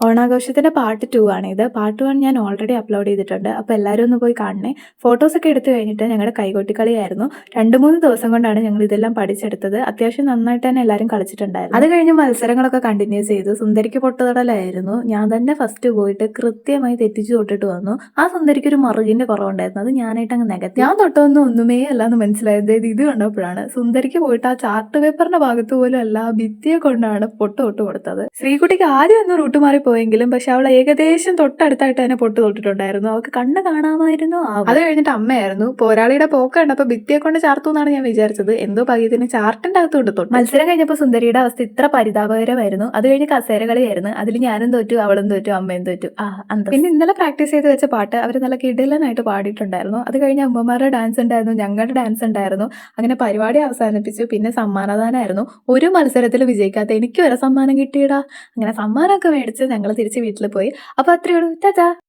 ഓണാഘോഷത്തിന്റെ part 2 ആണിത്. Part 1 ഞാൻ already upload ചെയ്തിട്ടുണ്ട്. അപ്പോൾ എല്ലാവരും ഒന്ന് പോയി കാണണേ. ഫോട്ടോസൊക്കെ എടുത്തു കഴിഞ്ഞിട്ട് ഞങ്ങളുടെ കൈകൊട്ടിക്കളിയായിരുന്നു. 2-3 ദിവസം കൊണ്ടാണ് ഞങ്ങൾ ഇതെല്ലാം പഠിച്ചെടുത്തത്. അത്യാവശ്യം നന്നായിട്ട് തന്നെ എല്ലാവരും കളിച്ചിട്ടുണ്ടായിരുന്നു. അത് കഴിഞ്ഞ് മത്സരങ്ങളൊക്കെ കണ്ടിന്യൂസ് ചെയ്തു. സുന്ദരിക്ക് പൊട്ടുതൊടലായിരുന്നു. ഞാൻ തന്നെ ഫസ്റ്റ് പോയിട്ട് കൃത്യമായി തെറ്റിച്ചു തൊട്ടിട്ട് വന്നു. ആ സുന്ദരിക്ക് ഒരു മറുകിന്റെ കുറവുണ്ടായിരുന്നു. അത് ഞാനായിട്ട് അങ്ങ് നികത്തി. ഞാൻ തൊട്ടൊന്നും ഒന്നുമേ അല്ലാന്ന് മനസ്സിലായത് ഇത് കണ്ടപ്പോഴാണ്. സുന്ദരിക്ക് പോയിട്ട് ആ ചാർട്ട് പേപ്പറിന്റെ ഭാഗത്ത് പോലും അല്ല, ഭിത്തിയെ കൊണ്ടാണ് പൊട്ട് തൊട്ട് കൊടുത്തത്. ശ്രീകുട്ടിക്ക് ആദ്യം ഒന്ന് റൂട്ട് മാറി പോയെങ്കിലും പക്ഷെ അവൾ ഏകദേശം തൊട്ടടുത്തായിട്ട് തന്നെ പൊട്ട് തൊട്ടിട്ടുണ്ടായിരുന്നു. അവൾക്ക് കണ്ണ് കാണാമായിരുന്നു. അത് കഴിഞ്ഞിട്ട് അമ്മയായിരുന്നു. പോരാളിയുടെ പോക്ക് കണ്ടപ്പോൾ ഭിത്തിയെ കൊണ്ട് ചാർത്തു എന്നാണ് ഞാൻ വിചാരിച്ചത്. എന്തോ ഭാഗ്യത്തിന് ചാർട്ടിന്റെ അകത്ത് കൊണ്ട് തൊട്ടു. മത്സരം കഴിഞ്ഞപ്പോൾ സുന്ദരിയുടെ അവസ്ഥ ഇത്ര പരിതാപകരമായിരുന്നു. അത് കഴിഞ്ഞ് കസേര കളിയായിരുന്നു. അതിൽ ഞാനും തോറ്റു, അവളും തോറ്റു, അമ്മയും തോറ്റു. പിന്നെ ഇന്നലെ പ്രാക്ടീസ് ചെയ്ത് വെച്ച പാട്ട് അവർ നല്ല കിടിലനായിട്ട് പാടിയിട്ടുണ്ടായിരുന്നു. അത് കഴിഞ്ഞ് അമ്മമാരുടെ ഡാൻസ് ഉണ്ടായിരുന്നു, ഞങ്ങളുടെ ഡാൻസ് ഉണ്ടായിരുന്നു. അങ്ങനെ പരിപാടി അവസാനിപ്പിച്ചു. പിന്നെ സമ്മാനദാനമായിരുന്നു. ഒരു മത്സരത്തിൽ വിജയിക്കാത്ത എനിക്ക് വരെ സമ്മാനം കിട്ടിയിടാ. അങ്ങനെ സമ്മാനമൊക്കെ മേടിച്ച് ഞങ്ങൾ തിരിച്ച് വീട്ടിൽ പോയി. അപ്പോൾ അത്രയേ ഉള്ളൂ. ടാറ്റാ.